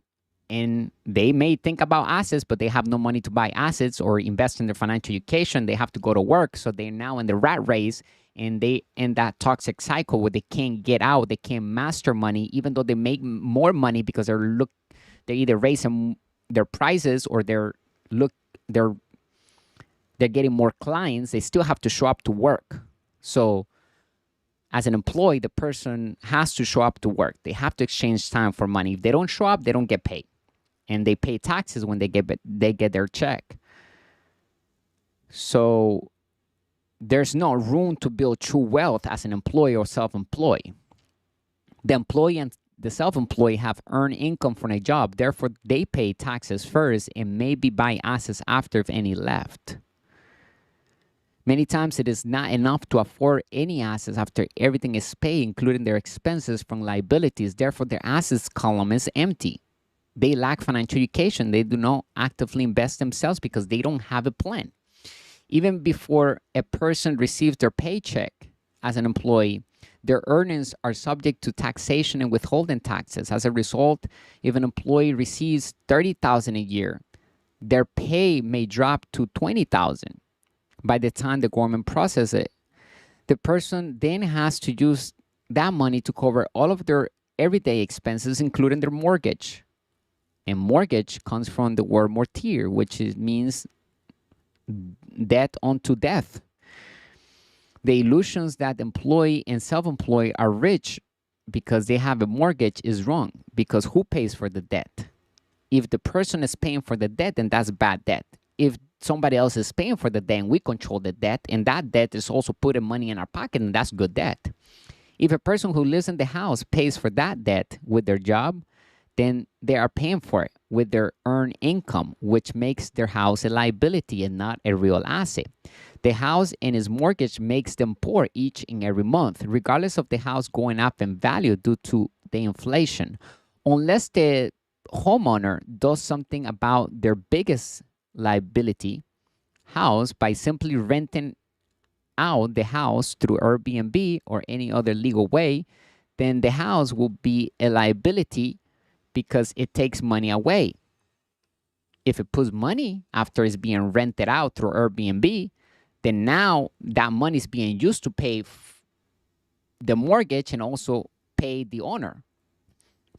And they may think about assets, but they have no money to buy assets or invest in their financial education. They have to go to work. So they're now in the rat race, and they in that toxic cycle where they can't get out. They can't master money, even though they make more money because they're either raising their prices or they're getting more clients. They still have to show up to work. So as an employee, the person has to show up to work. They have to exchange time for money. If they don't show up, they don't get paid. And they pay taxes when they get their check. So there's no room to build true wealth as an employee or self-employed. The employee and the self-employed have earned income from a job. Therefore, they pay taxes first and maybe buy assets after, if any left. Many times it is not enough to afford any assets after everything is paid, including their expenses from liabilities. Therefore, their assets column is empty. They lack financial education. They do not actively invest themselves because they don't have a plan. Even before a person receives their paycheck as an employee, their earnings are subject to taxation and withholding taxes. As a result, if an employee receives $30,000 a year, their pay may drop to $20,000 by the time the government processes it. The person then has to use that money to cover all of their everyday expenses, including their mortgage. And mortgage comes from the word mortir, which means debt unto death. The illusions that employee and self-employed are rich because they have a mortgage is wrong, because who pays for the debt? If the person is paying for the debt, then that's bad debt. If somebody else is paying for the debt and we control the debt, and that debt is also putting money in our pocket, and that's good debt. If a person who lives in the house pays for that debt with their job, then they are paying for it with their earned income, which makes their house a liability and not a real asset. The house and its mortgage makes them poor each and every month, regardless of the house going up in value due to the inflation. Unless the homeowner does something about their biggest liability, house, by simply renting out the house through Airbnb or any other legal way, then the house will be a liability because it takes money away. If it puts money after it's being rented out through Airbnb, then now that money is being used to pay the mortgage and also pay the owner.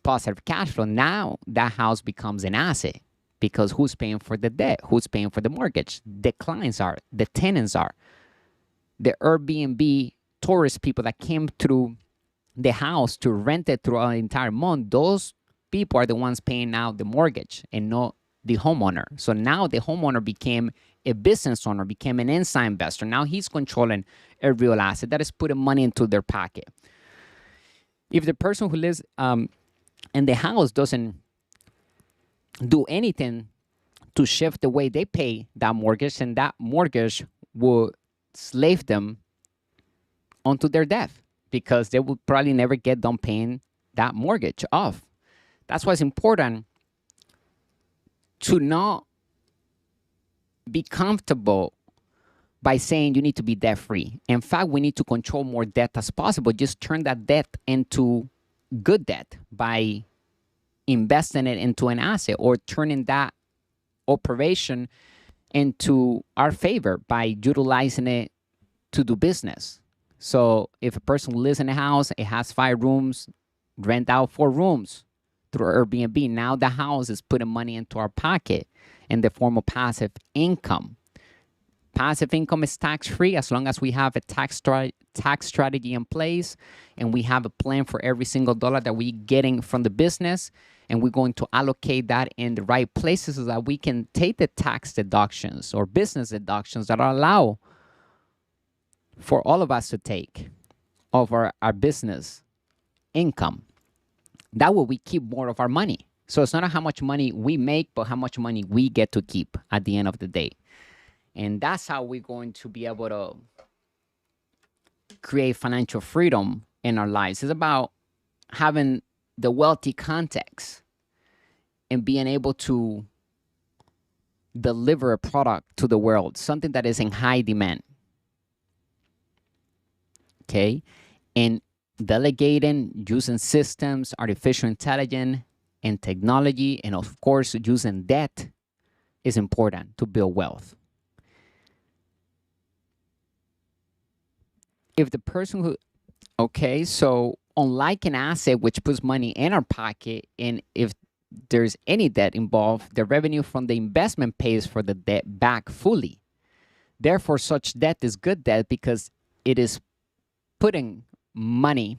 Positive cash flow. Now that house becomes an asset because who's paying for the debt? Who's paying for the mortgage? The clients are, the tenants are. The Airbnb tourist people that came through the house to rent it throughout the entire month, those people are the ones paying out the mortgage and not the homeowner. So now the homeowner became a business owner, became an inside investor. Now he's controlling a real asset that is putting money into their pocket. If the person who lives in the house doesn't do anything to shift the way they pay that mortgage, and that mortgage will slave them onto their death because they will probably never get done paying that mortgage off. That's why it's important to not be comfortable by saying you need to be debt free. In fact, we need to control more debt as possible. Just turn that debt into good debt by investing it into an asset or turning that operation into our favor by utilizing it to do business. So if a person lives in a house, it has 5 rooms, rent out 4 rooms through Airbnb. Now the house is putting money into our pocket in the form of passive income. Passive income is tax-free as long as we have a tax strategy in place and we have a plan for every single dollar that we're getting from the business, and we're going to allocate that in the right places so that we can take the tax deductions or business deductions that are allowed for all of us to take of our business income. That way we keep more of our money. So it's not how much money we make, but how much money we get to keep at the end of the day. And that's how we're going to be able to create financial freedom in our lives. It's about having the wealthy context and being able to deliver a product to the world, something that is in high demand. Okay? And delegating, using systems, artificial intelligence, and technology, and of course, using debt is important to build wealth. If the person who, okay, so unlike an asset which puts money in our pocket, and if there's any debt involved, the revenue from the investment pays for the debt back fully. Therefore, such debt is good debt because it is putting money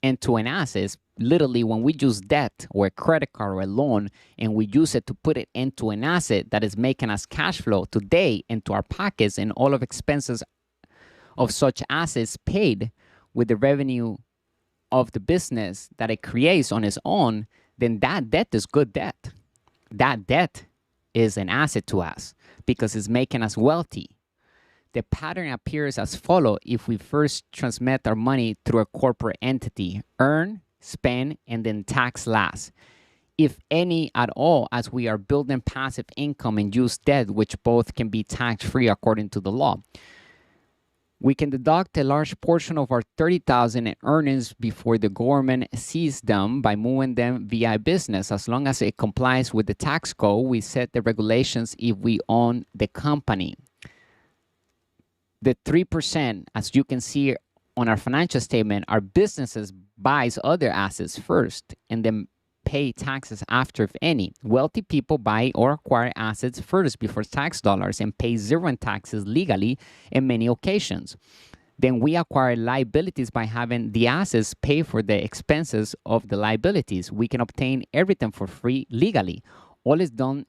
into an asset. It's literally when we use debt or a credit card or a loan and we use it to put it into an asset that is making us cash flow today into our pockets, and all of expenses of such assets paid with the revenue of the business that it creates on its own, then that debt is good debt. That debt is an asset to us because it's making us wealthy. The pattern appears as follows if we first transmit our money through a corporate entity: earn, spend, and then tax last. If any at all, as we are building passive income and use debt, which both can be tax-free according to the law. We can deduct a large portion of our $30,000 in earnings before the government sees them by moving them via business. As long as it complies with the tax code, we set the regulations if we own the company. The 3%, as you can see on our financial statement, our businesses buys other assets first and then pay taxes after, if any. Wealthy people buy or acquire assets first before tax dollars and pay zero in taxes legally in many occasions. Then we acquire liabilities by having the assets pay for the expenses of the liabilities. We can obtain everything for free legally. All is done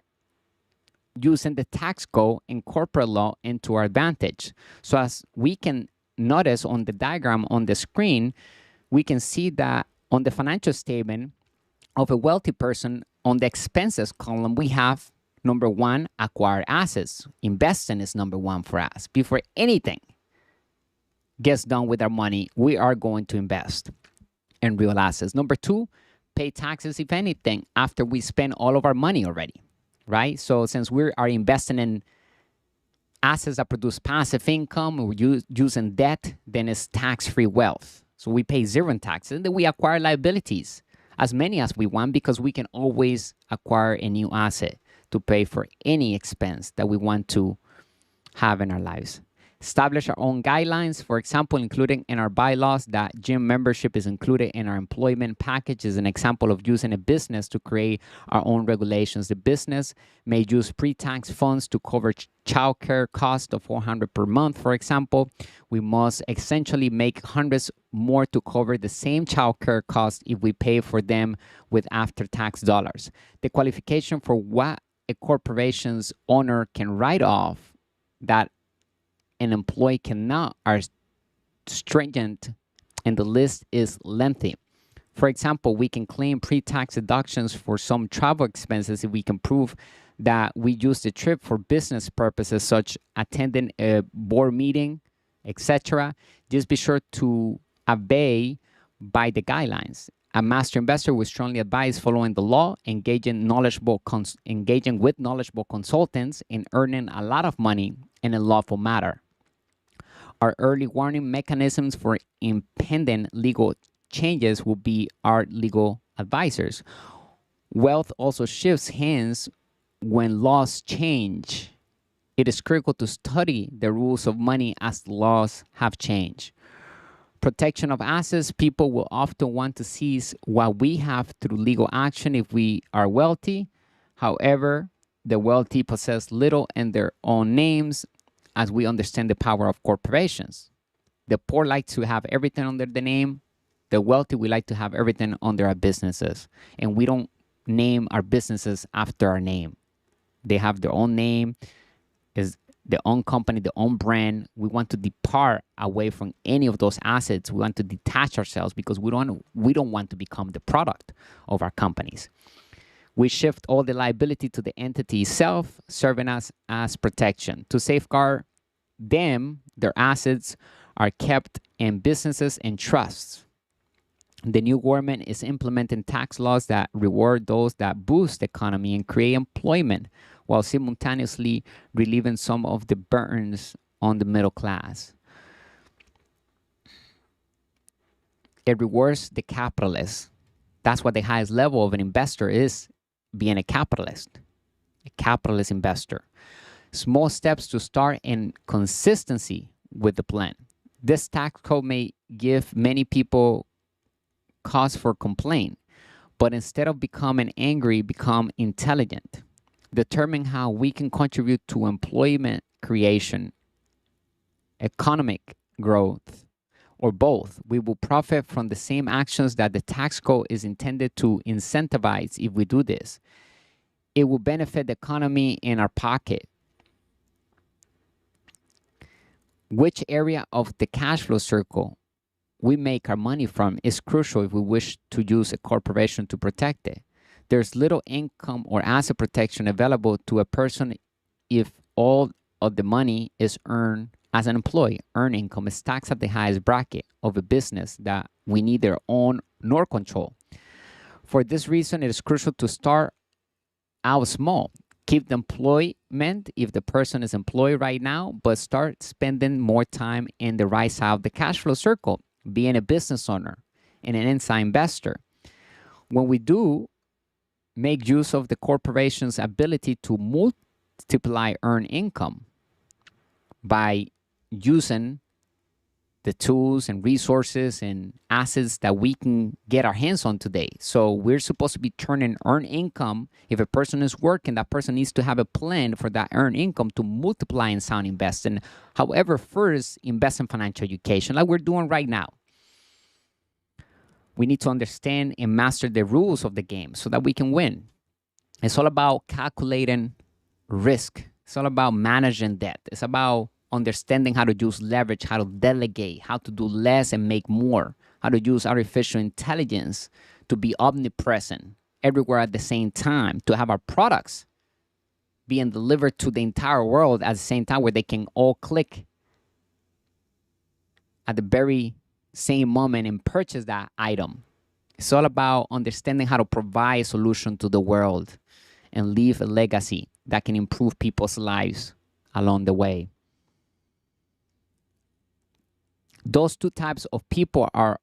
using the tax code and corporate law into our advantage. So as we can notice on the diagram on the screen, we can see that on the financial statement of a wealthy person, on the expenses column, we have number 1, acquire assets. Investing is number 1 for us. Before anything gets done with our money, we are going to invest in real assets. Number 2, pay taxes, if anything, after we spend all of our money already, right? So since we are investing in assets that produce passive income, we're using debt, then it's tax-free wealth. So we pay zero in taxes, and then we acquire liabilities, as many as we want, because we can always acquire a new asset. to pay for any expense that we want to have in our lives. Establish our own guidelines, for example, including in our bylaws that gym membership is included in our employment package is an example of using a business to create our own regulations. The business may use pre-tax funds to cover childcare cost of $400 per month, for example. We must essentially make hundreds more to cover the same childcare cost if we pay for them with after-tax dollars. The qualification for what a corporation's owner can write off that an employee cannot are stringent, and the list is lengthy. For example, we can claim pre-tax deductions for some travel expenses if we can prove that we used the trip for business purposes, such attending a board meeting, etc. Just be sure to obey by the guidelines. A master investor will strongly advise following the law, engaging with knowledgeable consultants, and earning a lot of money in a lawful manner. Our early warning mechanisms for impending legal changes will be our legal advisors. Wealth also shifts hands when laws change. It is critical to study the rules of money as the laws have changed. Protection of assets. People will often want to seize what we have through legal action if we are wealthy. However, the wealthy possess little in their own names, as we understand the power of corporations. The poor like to have everything under the name. The wealthy, we like to have everything under our businesses. And we don't name our businesses after our name. They have their own name, is their own company, their own brand. We want to depart away from any of those assets. We want to detach ourselves because we don't want to become the product of our companies. We shift all the liability to the entity itself, serving us as protection. To safeguard them, their assets are kept in businesses and trusts. The new government is implementing tax laws that reward those that boost the economy and create employment, while simultaneously relieving some of the burdens on the middle class. It rewards the capitalist. That's what the highest level of an investor is, being a capitalist investor. Small steps to start and consistency with the plan. This tax code may give many people cause for complaint, but instead of becoming angry, become intelligent. Determine how we can contribute to employment creation, economic growth, or both. We will profit from the same actions that the tax code is intended to incentivize if we do this. It will benefit the economy in our pocket. Which area of the cash flow circle we make our money from is crucial if we wish to use a corporation to protect it. There's little income or asset protection available to a person if all of the money is earned as an employee. Earned income is taxed at the highest bracket of a business that we neither own nor control. For this reason, it is crucial to start out small. Keep the employment if the person is employed right now, but start spending more time in the right side of the cash flow circle, being a business owner and an inside investor. When we do make use of the corporation's ability to multiply earned income by using the tools and resources and assets that we can get our hands on today. So we're supposed to be turning earned income. If a person is working, that person needs to have a plan for that earned income to multiply in sound investing. However, first, invest in financial education like we're doing right now. We need to understand and master the rules of the game so that we can win. It's all about calculating risk. It's all about managing debt. It's about understanding how to use leverage, how to delegate, how to do less and make more, how to use artificial intelligence to be omnipresent everywhere at the same time, to have our products being delivered to the entire world at the same time where they can all click at the very same moment and purchase that item. It's all about understanding how to provide a solution to the world and leave a legacy that can improve people's lives along the way. Those two types of people are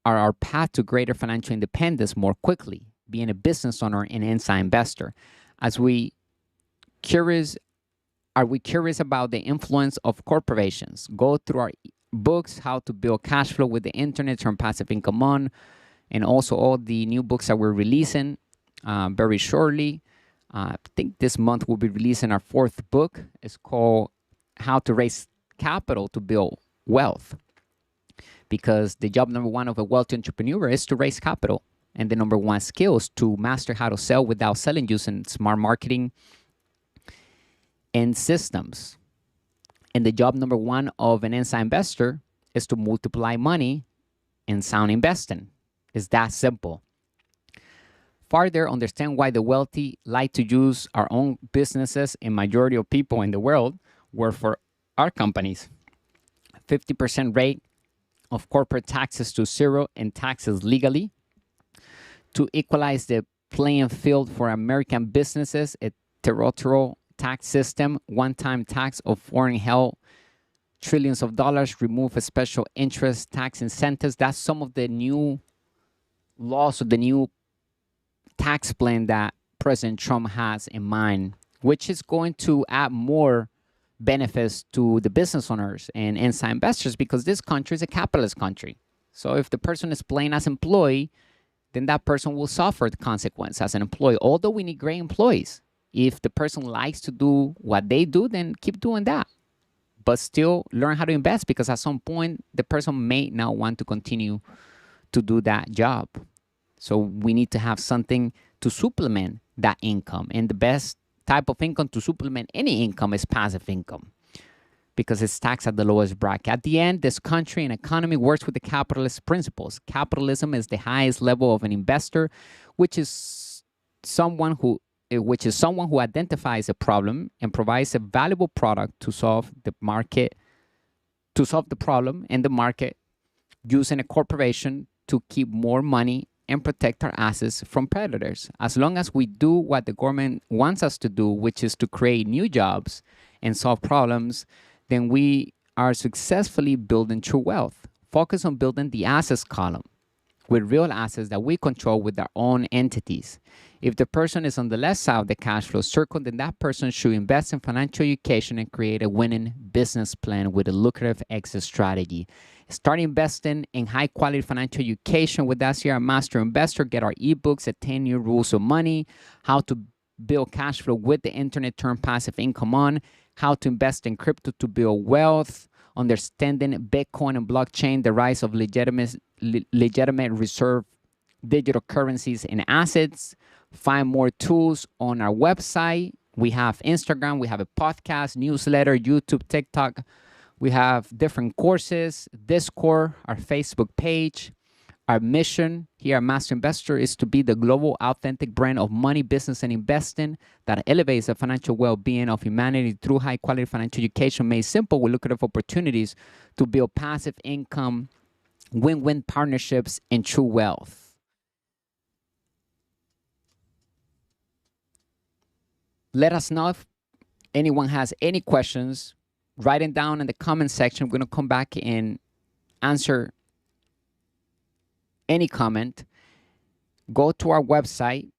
our path to greater financial independence more quickly, being a business owner and an inside investor. As we curious, are we curious about the influence of corporations? Go through our books, How to Build Cash Flow with the Internet, Turn Passive Income On, and also all the new books that we're releasing very shortly. I think this month we'll be releasing our 4th book. It's called How to Raise Capital to Build Wealth. Because the job number 1 of a wealthy entrepreneur is to raise capital. And the number 1 skill is to master how to sell without selling using smart marketing and systems. And the job number 1 of an inside investor is to multiply money in sound investing. It's that simple. Further, understand why the wealthy like to use our own businesses and majority of people in the world work for our companies. 50% rate of corporate taxes to 0 and taxes legally. To equalize the playing field for American businesses, a territorial tax system, one-time tax of foreign held trillions of dollars, remove a special interest tax incentives. That's some of the new laws of the new tax plan that President Trump has in mind, which is going to add more benefits to the business owners and inside investors, because this country is a capitalist country. So if the person is playing as employee, then that person will suffer the consequence as an employee. Although we need great employees, if the person likes to do what they do, then keep doing that. But still learn how to invest, because at some point the person may not want to continue to do that job. So we need to have something to supplement that income. And the best type of income to supplement any income is passive income, because it's taxed at the lowest bracket. At the end, this country and economy works with the capitalist principles. Capitalism is the highest level of an investor, which is someone who identifies a problem and provides a valuable product to solve the problem in the market, using a corporation to keep more money and protect our assets from predators. As long as we do what the government wants us to do, which is to create new jobs and solve problems, then we are successfully building true wealth. Focus on building the assets column with real assets that we control with our own entities. If the person is on the left side of the cash flow circle, then that person should invest in financial education and create a winning business plan with a lucrative exit strategy. Start investing in high-quality financial education with us here at Master Investor. Get our ebooks at 10 New Rules of Money, How to Build Cash Flow with the Internet, Turn Passive Income On, How to Invest in Crypto to Build Wealth, Understanding Bitcoin and Blockchain, the Rise of Legitimate Reserve Digital Currencies and Assets. Find more tools on our website. We have Instagram, we have a podcast, newsletter, YouTube, TikTok. We have different courses, Discord, our Facebook page. Our mission here at Master Investor is to be the global authentic brand of money, business, and investing that elevates the financial well-being of humanity through high-quality financial education made simple with lucrative opportunities to build passive income, win-win partnerships, and true wealth. Let us know if anyone has any questions. Write it down in the comment section. We're going to come back and answer any comment. Go to our website,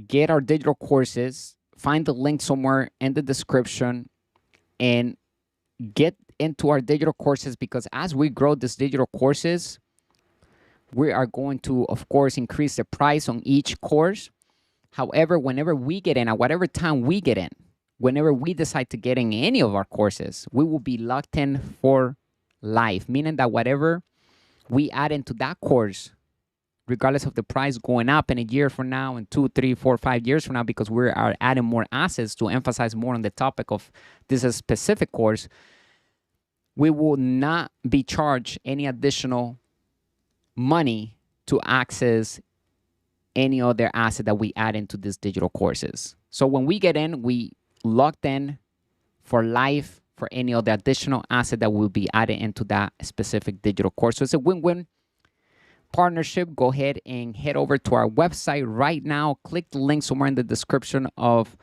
get our digital courses, find the link somewhere in the description, and get into our digital courses, because as we grow these digital courses, we are going to, of course, increase the price on each course. However, whenever we get in, at whatever time we get in, whenever we decide to get in any of our courses, we will be locked in for life, meaning that whatever we add into that course, regardless of the price going up in a year from now, and 2, 3, 4, 5 years from now, because we are adding more assets to emphasize more on the topic of this specific course, we will not be charged any additional money to access any other asset that we add into these digital courses. So when we get in, we locked in for life for any other additional asset that will be added into that specific digital course. So it's a win-win partnership. Go ahead and head over to our website right now. Click the link somewhere in the description of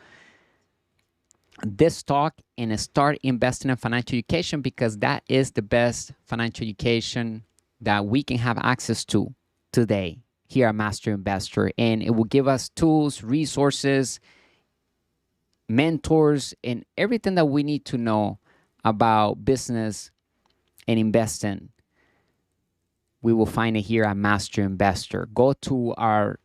this talk and start investing in financial education, because that is the best financial education that we can have access to today. here at Master Investor, and it will give us tools, resources, mentors, and everything that we need to know about business and investing. We will find it here at Master Investor. Go to our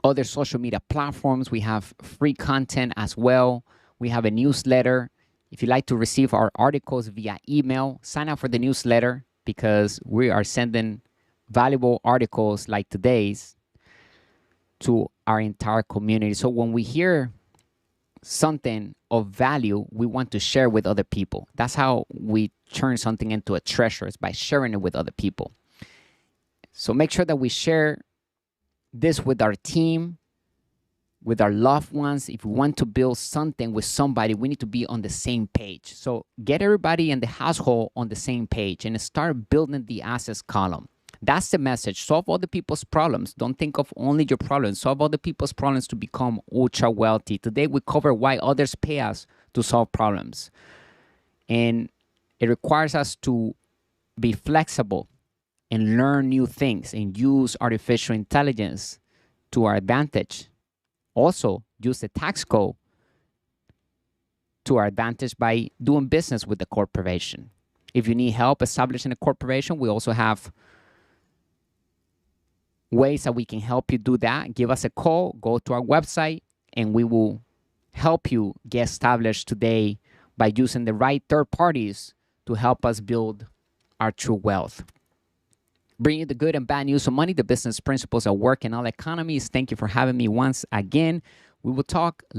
other social media platforms. We have free content as well. We have a newsletter. If you'd like to receive our articles via email, sign up for the newsletter because we are sending valuable articles like today's to our entire community. So when we hear something of value, we want to share with other people. That's how we turn something into a treasure, is by sharing it with other people. So make sure that we share this with our team, with our loved ones. If we want to build something with somebody, we need to be on the same page. So get everybody in the household on the same page and start building the assets column. That's the message. Solve other people's problems. Don't think of only your problems. Solve other people's problems to become ultra wealthy. Today, we cover why others pay us to solve problems. And it requires us to be flexible and learn new things and use artificial intelligence to our advantage. Also, use the tax code to our advantage by doing business with the corporation. If you need help establishing a corporation, we also have ways that we can help you do that. Give us a call, go to our website, and we will help you get established today by using the right third parties to help us build our true wealth. Bring you the good and bad news of money, the business principles at work in all economies. Thank you for having me once again. We will talk